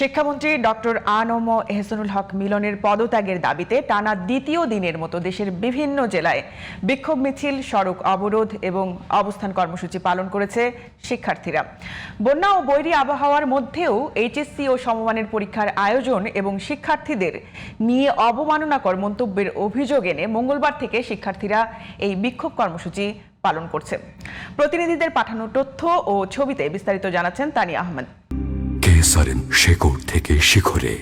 শিক্ষামন্ত্রী ডক্টর আ.ন.ম এহসানুল হক মিলনের পদত্যাগের দাবিতে টানা দ্বিতীয় দিনের মতো দেশের বিভিন্ন জেলায় বিক্ষোভ মিছিল, সড়ক অবরোধ এবং অবস্থান কর্মসূচি পালন করেছে শিক্ষার্থীরা। বন্যা ও বৈরী আবহাওয়ার মধ্যেও এইচএসসি ও সমমানের পরীক্ষার আয়োজন এবং শিক্ষার্থীদের নিয়ে অবমাননাকর মন্তব্যের অভিযোগ এনে মঙ্গলবার থেকে শিক্ষার্থীরা এই বিক্ষোভ কর্মসূচি পালন করছে। প্রতিনিধিদের পাঠানো তথ্য ও ছবিতে বিস্তারিত জানাচ্ছেন তানিয়া আহমেদ। শেকড় থেকে শিখরে।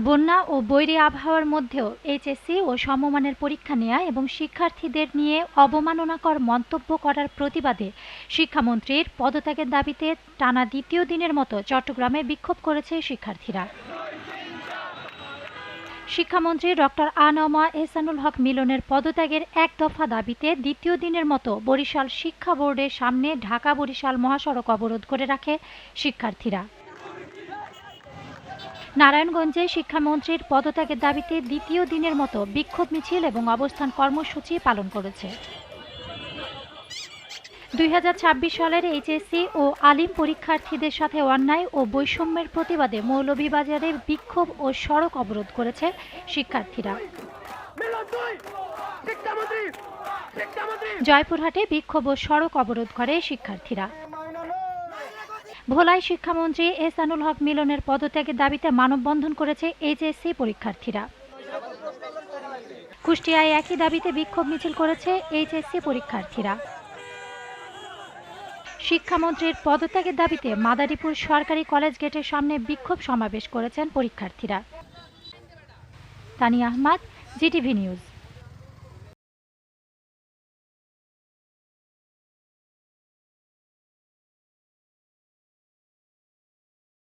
বন্যা ও বৈরী আবহাওয়ার মধ্যেও এইচএসসি ও সমমানের পরীক্ষা নেওয়া এবং শিক্ষার্থীদের নিয়ে অবমাননাকর মন্তব্য করার প্রতিবাদে শিক্ষামন্ত্রীর পদত্যাগের দাবিতে টানা দ্বিতীয় দিনের মতো চট্টগ্রামে বিক্ষোভ করেছে শিক্ষার্থীরা। শিক্ষামন্ত্রী ডক্টর আ.ন.ম এহসানুল হক মিলনের পদত্যাগের এক দফা দাবিতে দ্বিতীয় দিনের মতো বরিশাল শিক্ষা বোর্ডের সামনে ঢাকা বরিশাল মহাসড়ক অবরোধ করে রাখে শিক্ষার্থীরা। নারায়ণগঞ্জে শিক্ষামন্ত্রীর পদত্যাগের দাবিতে দ্বিতীয় দিনের মতো বিক্ষোভ মিছিল এবং অবস্থান কর্মসূচি পালন করেছে। 2026 সালের এইচএসসি ও আলিম পরীক্ষার্থীদের সাথে অন্যায় ও বৈষম্যের প্রতিবাদে মৌলভীবাজারে বিক্ষোভ ও সড়ক অবরোধ করেছে শিক্ষার্থীরা। জয়পুরহাটে বিক্ষোভ ও সড়ক অবরোধ করে শিক্ষার্থীরা। ভোলায় শিক্ষামন্ত্রী এহসানুল হক মিলনের পদত্যাগের দাবিতে মানববন্ধন করেছে এইচএসসি পরীক্ষার্থীরা। কুষ্টিয়ায় একই দাবিতে বিক্ষোভ মিছিল করেছে এইচএসসি পরীক্ষার্থীরা। শিক্ষামন্ত্রীর পদত্যাগের দাবিতে মাদারীপুর সরকারি কলেজ গেটের সামনে বিক্ষোভ সমাবেশ করেছেন পরীক্ষার্থীরা। Tania Ahmed, GTV news.